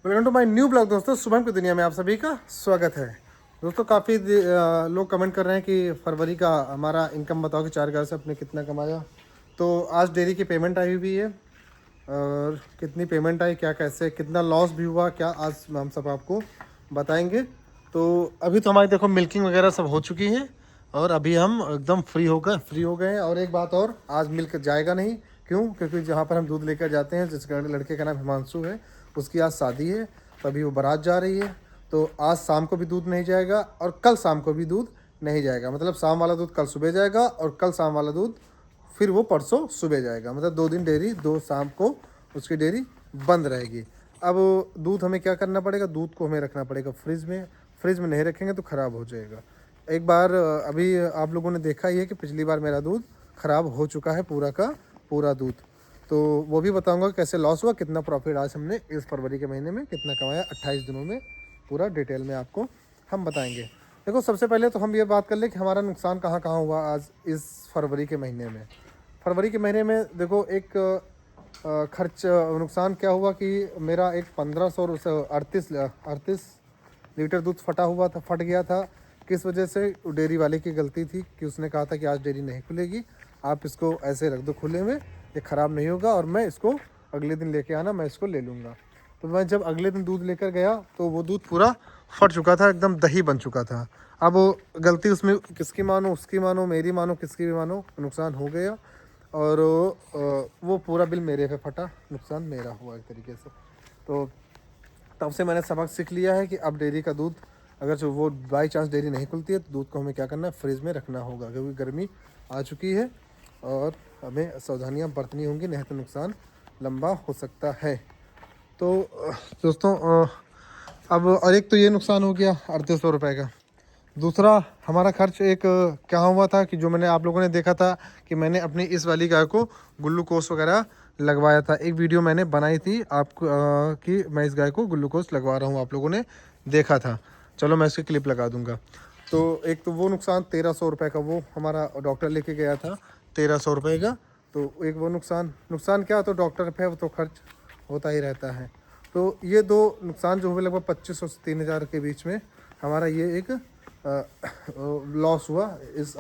Welcome to my new blog दोस्तों। शुभम की दुनिया में आप सभी का स्वागत है। दोस्तों काफ़ी लोग कमेंट कर रहे हैं कि फरवरी का हमारा इनकम बताओ कि 4 से आपने कितना कमाया। तो आज डेयरी की पेमेंट आई हुई है और कितनी पेमेंट आई, क्या कैसे, कितना लॉस भी हुआ, क्या आज हम सब आपको बताएंगे। तो अभी तो हमारी देखो मिल्किंग वगैरह सब हो चुकी है और अभी हम एकदम फ्री हो गए हैं। और एक बात और, आज मिल्क जाएगा नहीं। क्यों? क्योंकि जहाँ पर हम दूध लेकर जाते हैं, जिस लड़के का नाम हिमांशु है, उसकी आज शादी है, तभी वो बारात जा रही है। तो आज शाम को भी दूध नहीं जाएगा और कल शाम को भी दूध नहीं जाएगा। मतलब शाम वाला दूध कल सुबह जाएगा और कल शाम वाला दूध फिर वो परसों सुबह जाएगा। मतलब 2 दिन डेयरी, 2 शाम को उसकी डेयरी बंद रहेगी। अब दूध हमें क्या करना पड़ेगा? दूध को हमें रखना पड़ेगा फ्रिज में। फ्रिज में नहीं रखेंगे तो ख़राब हो जाएगा। एक बार अभी आप लोगों ने देखा ही है कि पिछली बार मेरा दूध ख़राब हो चुका है, पूरा का पूरा दूध। तो वो भी बताऊंगा कैसे लॉस हुआ, कितना प्रॉफिट आज हमने इस फरवरी के महीने में कितना कमाया 28 दिनों में, पूरा डिटेल में आपको हम बताएंगे। देखो सबसे पहले तो हम ये बात कर ले कि हमारा नुकसान कहाँ कहाँ हुआ आज इस फरवरी के महीने में। फरवरी के महीने में देखो एक खर्च नुकसान क्या हुआ कि मेरा एक 1500 अड़तीस लीटर दूध फट गया था। किस वजह से? डेयरी वाले की गलती थी कि उसने कहा था कि आज डेयरी नहीं खुलेगी, आप इसको ऐसे रख दो खुले में, ये ख़राब नहीं होगा और मैं इसको अगले दिन लेके आना, मैं इसको ले लूँगा। तो मैं जब अगले दिन दूध लेकर गया तो वो दूध पूरा फट चुका था, एकदम दही बन चुका था। अब वो गलती उसमें किसकी मानो, उसकी मानो, मेरी मानो, किसकी भी मानो, नुकसान हो गया। और वो पूरा बिल मेरे पे फटा, नुकसान मेरा हुआ एक तरीके से। तो तब से मैंने सबक सीख लिया है कि अब डेयरी का दूध, अगर जो वो बाई चांस डेयरी नहीं खुलती है तो दूध को हमें क्या करना है, फ्रिज में रखना होगा, क्योंकि गर्मी आ चुकी है और हमें सावधानियां बरतनी होंगी, नहीं तो नुकसान लंबा हो सकता है। तो दोस्तों अब और एक तो ये नुकसान हो गया 3800 रुपये का। दूसरा हमारा खर्च एक क्या हुआ था कि जो मैंने आप लोगों ने देखा था कि मैंने अपनी इस वाली गाय को ग्लूकोज वगैरह लगवाया था। एक वीडियो मैंने बनाई थी आपको कि मैं इस गाय को ग्लूकोज लगवा रहा हूँ, आप लोगों ने देखा था। चलो मैं इसकी क्लिप लगा दूंगा। तो एक तो वो नुकसान 1300 रुपये का, वो हमारा डॉक्टर लेके गया था 1300 रुपये का। तो एक वो नुकसान क्या, तो डॉक्टर पे वो तो खर्च होता ही रहता है। तो ये दो नुकसान जो हुए लगभग 2500 से 3000 के बीच में, हमारा ये एक लॉस हुआ इस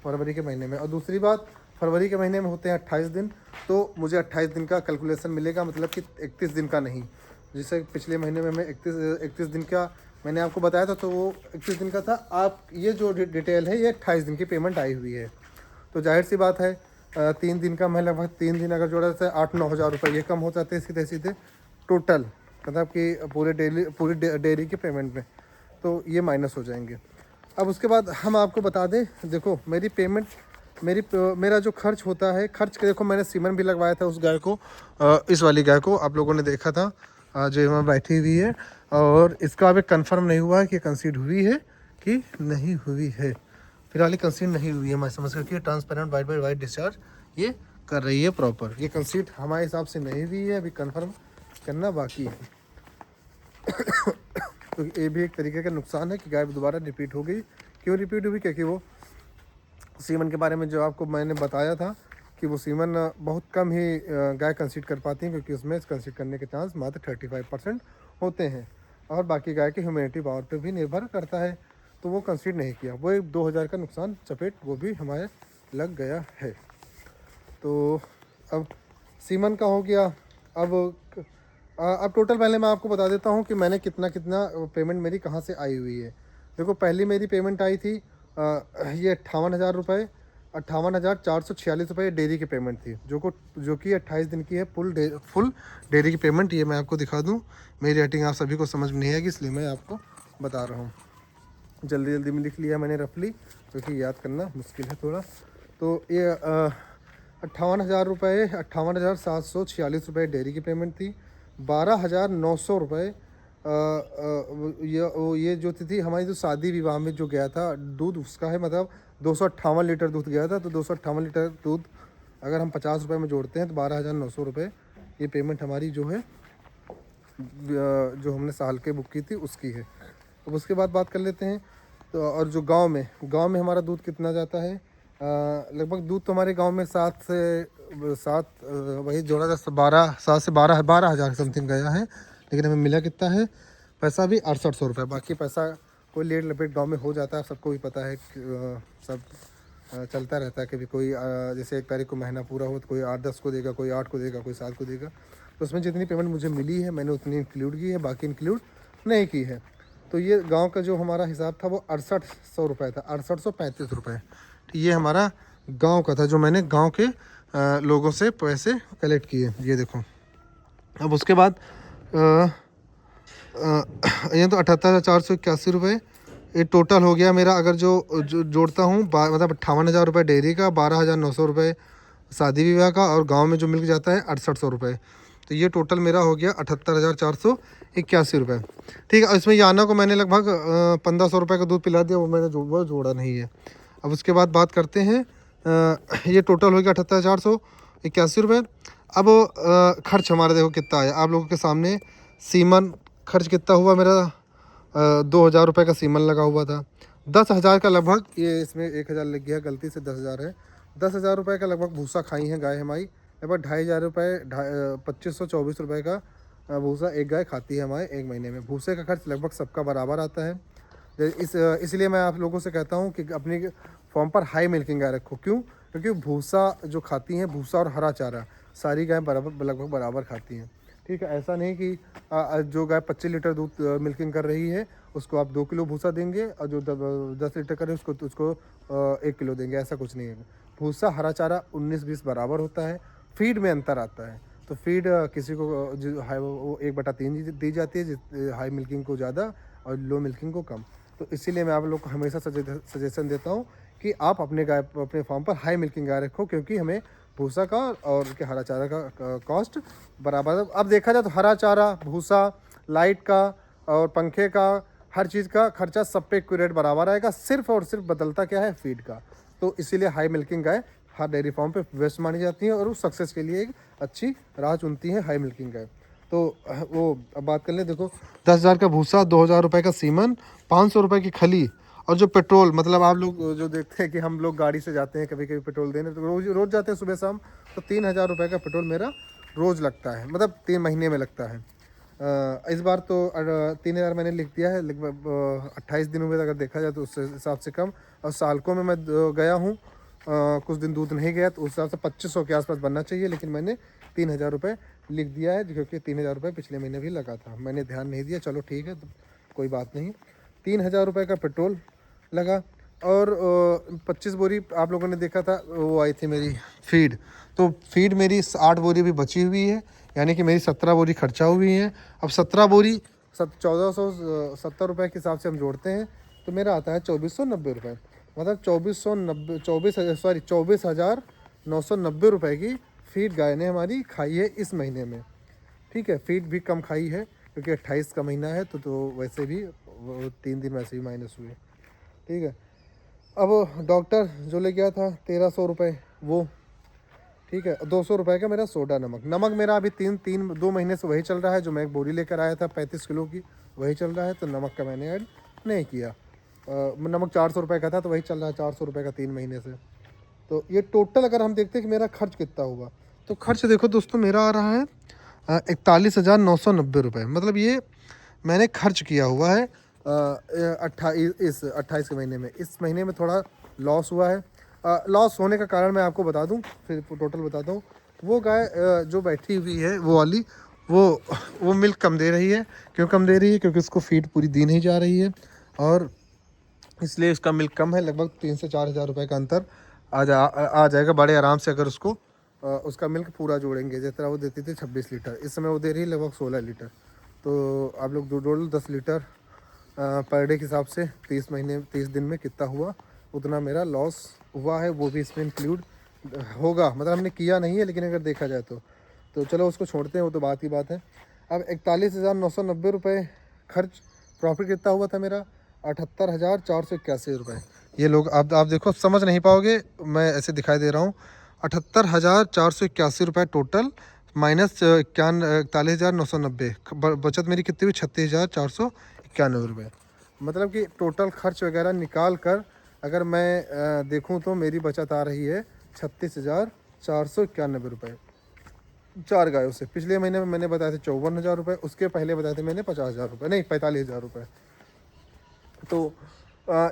फरवरी के महीने में। और दूसरी बात, फरवरी के महीने में होते हैं 28 दिन, तो मुझे 28 दिन का कैलकुलेशन मिलेगा, मतलब कि 31 दिन का नहीं। जैसे पिछले महीने में मैं 31 दिन का मैंने आपको बताया था, तो वो 31 दिन का था। आप ये जो डिटेल है, ये 28 दिन की पेमेंट आई हुई है। तो जाहिर सी बात है 3 दिन का मैं लगभग 3 दिन अगर जोड़ा जाता है 8-9 हज़ार रुपये ये कम हो जाते हैं सीधे सीधे टोटल, मतलब कि पूरी डेयरी के पेमेंट में। तो ये माइनस हो जाएंगे। अब उसके बाद हम आपको बता दें, देखो मेरी पेमेंट, मेरा जो खर्च होता है, खर्च के देखो मैंने सीमन भी लगवाया था उस गाय को, इस वाली गाय को आप लोगों ने देखा था जो यहाँ बैठी हुई है। और इसका अभी कंफर्म नहीं हुआ है कि कंसीड हुई है कि नहीं हुई है। फिलहाल कंसीड नहीं हुई है, मैं समझ कर कि transparent white by white discharge ये कर रही है प्रॉपर। ये कंसीड हमारे हिसाब से नहीं हुई है, अभी कंफर्म करना बाकी है। तो ये भी एक तरीके का नुकसान है कि गाय दोबारा रिपीट हो गई। क्यों रिपीट हुई? क्योंकि वो सीमन के बारे में जो आपको मैंने बताया था कि वो सीमन बहुत कम ही गाय कंसीड कर पाती हैं, क्योंकि उसमें कंसीड करने के चांस मात्र 35% होते हैं और बाकी गाय के ह्यूमैनिटी पावर पे भी निर्भर करता है। तो वो कंसीड नहीं किया, वो एक 2000 का नुकसान चपेट वो भी हमारे लग गया है। तो अब सीमन का हो गया। अब टोटल पहले मैं आपको बता देता हूँ कि मैंने कितना कितना पेमेंट मेरी कहाँ से आई हुई है। देखो पहली मेरी पेमेंट आई थी ये 58,000 रुपये, 58,446 रुपये डेयरी की पेमेंट थी, जो कि 28 दिन की है फुल डेयरी की पेमेंट। ये मैं आपको दिखा दूँ, मेरी रेटिंग आप सभी को समझ में नहीं आएगी, इसलिए मैं आपको बता रहा हूँ। जल्दी जल्दी में लिख लिया मैंने रफली, क्योंकि याद करना मुश्किल है थोड़ा। तो ये 58,000 रुपये, 58,746 रुपये डेयरी की पेमेंट थी। 12,900 रुपये ये जो थी हमारी जो शादी विवाह में जो गया था दूध, उसका है, मतलब 258 लीटर दूध गया था। तो 258 लीटर दूध अगर हम 50 रुपये में जोड़ते हैं तो 12,900 रुपये ये पेमेंट हमारी जो है, जो हमने साल के बुक की थी उसकी है। अब उसके बाद बात कर लेते हैं। तो और जो गांव में हमारा दूध कितना जाता है, लगभग दूध तो हमारे गांव में 7 वही जोड़ा 12 7 से 12 हज़ार समथिंग गया है, लेकिन हमें मिला कितना है पैसा भी 6800 रुपये। बाकी पैसा कोई लेट लपेट गांव में हो जाता है, सबको भी पता है सब चलता रहता है। कभी कोई जैसे 1 तारीख को महीना पूरा हो तो कोई 8-10 को देगा, कोई 8 को देगा, कोई 7 को देगा। तो उसमें जितनी पेमेंट मुझे मिली है मैंने उतनी इंक्लूड की है, बाकी इंक्लूड नहीं की है। तो ये गांव का जो हमारा हिसाब था वो 6800 रुपये था, 6835 रुपये। तो ये हमारा गांव का था जो मैंने गांव के लोगों से पैसे कलेक्ट किए, ये देखो। अब उसके बाद ये तो 78,481 रुपये ये टोटल हो गया मेरा। अगर जो जोड़ता हूँ मतलब 58,000 रुपये डेयरी का, 12,900 रुपये शादी विवाह का, और गांव में जो मिल्क जाता है 6800 रुपये। तो ये टोटल मेरा हो गया 78,481 रुपये। ठीक है, इसमें याना को मैंने लगभग 1500 रुपये का दूध पिला दिया, वो मैंने वो जोड़ा नहीं है। अब उसके बाद बात करते हैं, ये टोटल हो गया 78,481 रुपये। अब खर्च हमारा देखो कितना है आप लोगों के सामने। सीमन खर्च कितना हुआ मेरा, 2,000 रुपये का सीमन लगा हुआ था। 10,000 का लगभग, ये इसमें 1,000 लग गया, गलती से 10,000 है। 10,000 रुपये का लगभग भूसा खाई है गाय हमारी। लगभग 2,500 रुपये 2524 रुपये का भूसा एक गाय खाती है हमारे एक महीने में। भूसे का खर्च लगभग सबका बराबर आता है। इसलिए मैं आप लोगों से कहता हूँ कि अपनी फॉर्म पर हाई मिल्किंग गाय रखो। क्यों? क्योंकि भूसा जो खाती हैं, भूसा और हरा चारा सारी गाय बराबर लगभग बराबर खाती हैं। ठीक है, ऐसा नहीं कि जो गाय 25 लीटर दूध मिल्किंग कर रही है उसको आप 2 किलो भूसा देंगे, और जो 10 लीटर करे उसको 1 किलो देंगे, ऐसा कुछ नहीं है। भूसा हरा चारा 19-20 बराबर होता है। फीड में अंतर आता है, तो फीड किसी को जो हाई वो 1/3 दी जाती है, हाई मिल्किंग को ज़्यादा और लो मिल्किंग को कम। तो इसीलिए मैं आप लोग को हमेशा सजेशन देता हूँ कि आप अपने फार्म पर हाई मिल्किंग गाय रखो, क्योंकि हमें भूसा का और उनके हरा चारा का कॉस्ट बराबर। अब देखा जाए तो हरा चारा, भूसा, लाइट का और पंखे का, हर चीज़ का खर्चा सब पे एक्यूरेट बराबर आएगा। सिर्फ और सिर्फ बदलता क्या है, फीड का। तो इसीलिए हाई मिल्किंग गाय हर डेयरी फार्म पे बेस्ट मानी जाती हैं और वो सक्सेस के लिए एक अच्छी राह चुनती हैं हाई मिल्किंग गाय। तो वो अब बात कर लें, देखो 10,000 का भूसा, 2,000 रुपये का सीमन, 500 रुपये की खली, और जो पेट्रोल, मतलब आप लोग जो देखते हैं कि हम लोग गाड़ी से जाते हैं कभी कभी पेट्रोल देने, तो रोज़ जाते हैं सुबह शाम, तो 3,000 रुपये का पेट्रोल मेरा रोज़ लगता है, मतलब 3 महीने में लगता है। इस बार तो 3,000 मैंने लिख दिया है, लगभग 28 दिनों में अगर देखा जाए तो उस हिसाब से कम। और सालकों में मैं गया हूँ, कुछ दिन दूध नहीं गया तो उस हिसाब से 2500 के आसपास बनना चाहिए, लेकिन मैंने 3,000 रुपये लिख दिया है, क्योंकि 3,000 रुपये पिछले महीने भी लगा था, मैंने ध्यान नहीं दिया। चलो ठीक है, तो कोई बात नहीं। 3,000 रुपये का पेट्रोल लगा, और 25 बोरी आप लोगों ने देखा था वो आई थी मेरी फीड। तो फीड मेरी 8 बोरी भी बची हुई है, यानी कि मेरी 17 बोरी खर्चा हुई है। अब 17 बोरी 1,470 रुपये के हिसाब से हम जोड़ते हैं तो मेरा आता है 2,490 रुपये। मतलब 24,990 रुपये की फीड गाय ने हमारी खाई है इस महीने में। ठीक है, फीड भी कम खाई है क्योंकि 28 का महीना है, तो वैसे भी 3 दिन वैसे भी माइनस हुए। ठीक है, अब डॉक्टर जो ले गया था 1,300 रुपये वो। ठीक है, 200 रुपये का मेरा सोडा नमक मेरा अभी 2 महीने से वही चल रहा है, जो मैं एक बोरी लेकर आया था 35 किलो की, वही चल रहा है। तो नमक का मैंने ऐड नहीं किया। नमक 400 रुपये का था, तो वही चल रहा है 400 रुपये का 3 महीने से। तो ये टोटल अगर हम देखते हैं कि मेरा खर्च कितना हुआ, तो खर्च देखो दोस्तों मेरा आ रहा है 41,990 रुपये। मतलब ये मैंने खर्च किया हुआ है 28 के महीने में। इस महीने में थोड़ा लॉस हुआ है। लॉस होने का कारण मैं आपको बता दूं, फिर टोटल बताता हूँ। वो गाय जो बैठी हुई है वो वाली, वो मिल्क कम दे रही है। क्यों कम दे रही है? क्योंकि उसको फीड पूरी दी नहीं जा रही है, और इसलिए उसका मिल्क कम है। लगभग 3 से 4 हज़ार रुपये का अंतर आ जाएगा बड़े आराम से, अगर उसको उसका मिल्क पूरा जोड़ेंगे। जिस तरह वो देती थी 26 लीटर, इस समय वो दे रही है लगभग 16 लीटर। तो आप लोग जोड़ लो 10 लीटर पर डे के हिसाब से 30 दिन में कितना हुआ, उतना मेरा लॉस हुआ है। वो भी इसमें इंक्लूड होगा, मतलब हमने किया नहीं है, लेकिन अगर देखा जाए तो चलो उसको छोड़ते हैं, वो तो बात ही बात है। अब 41,990 रुपये खर्च। प्रॉफिट कितना हुआ था मेरा? 78,481 रुपये। ये लोग आप देखो, समझ नहीं पाओगे, मैं ऐसे दिखाई दे रहा हूँ। 78,481 रुपये टोटल, माइनस 41,990, बचत मेरी कितनी हुई? 36,491 रुपये। मतलब कि टोटल खर्च वगैरह निकाल कर अगर मैं देखूं तो मेरी बचत आ रही है 36,491 रुपये 4 गायों से। पिछले महीने में मैंने बताए थे 54,000 रुपये, उसके पहले बताए थे मैंने 50,000 रुपये, नहीं 45,000 रुपये। तो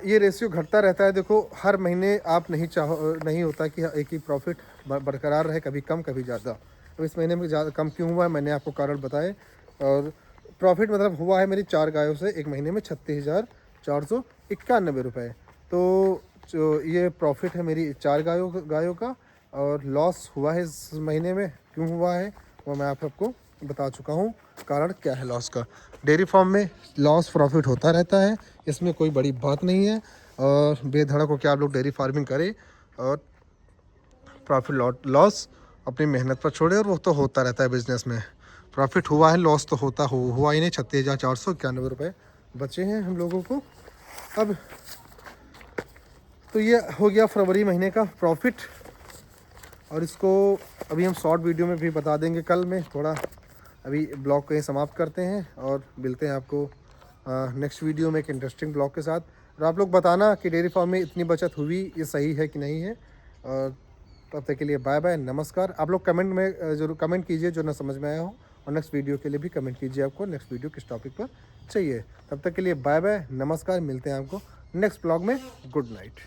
ये रेशियो घटता रहता है। देखो हर महीने आप नहीं होता कि एक ही प्रॉफिट बरकरार रहे, कभी कम कभी ज़्यादा। तो इस महीने में ज़्यादा कम क्यों हुआ है मैंने आपको कारण बताए। और प्रॉफिट मतलब हुआ है मेरी 4 गायों से एक महीने में 36,491 रुपये। तो जो ये प्रॉफिट है मेरी 4 गायों का। और लॉस हुआ है इस महीने में, क्यों हुआ है वो मैं आपको बता चुका हूँ। कारण क्या है लॉस का। डेयरी फार्म में लॉस प्रॉफिट होता रहता है, इसमें कोई बड़ी बात नहीं है। और बेधड़क हो के आप लोग डेयरी फार्मिंग करें और प्रॉफिट लॉस अपनी मेहनत पर छोड़े, और वो तो होता रहता है बिजनेस में। प्रॉफिट हुआ है, लॉस तो हुआ ही नहीं। 36,491 रुपये बचे हैं हम लोगों को। अब तो ये हो गया फरवरी महीने का प्रॉफिट, और इसको अभी हम शॉर्ट वीडियो में भी बता देंगे कल में। थोड़ा अभी ब्लॉग को ही समाप्त करते हैं और मिलते हैं आपको नेक्स्ट वीडियो में एक इंटरेस्टिंग ब्लॉग के साथ। और आप लोग बताना कि डेयरी फार्म में इतनी बचत हुई, ये सही है कि नहीं है। और तब तक के लिए बाय बाय, नमस्कार। आप लोग कमेंट में जरूर कमेंट कीजिए जो ना समझ में आया हो, और नेक्स्ट वीडियो के लिए भी कमेंट कीजिए आपको नेक्स्ट वीडियो किस टॉपिक पर चाहिए। तब तक के लिए बाय बाय, नमस्कार। मिलते हैं आपको नेक्स्ट ब्लॉग में। Good night.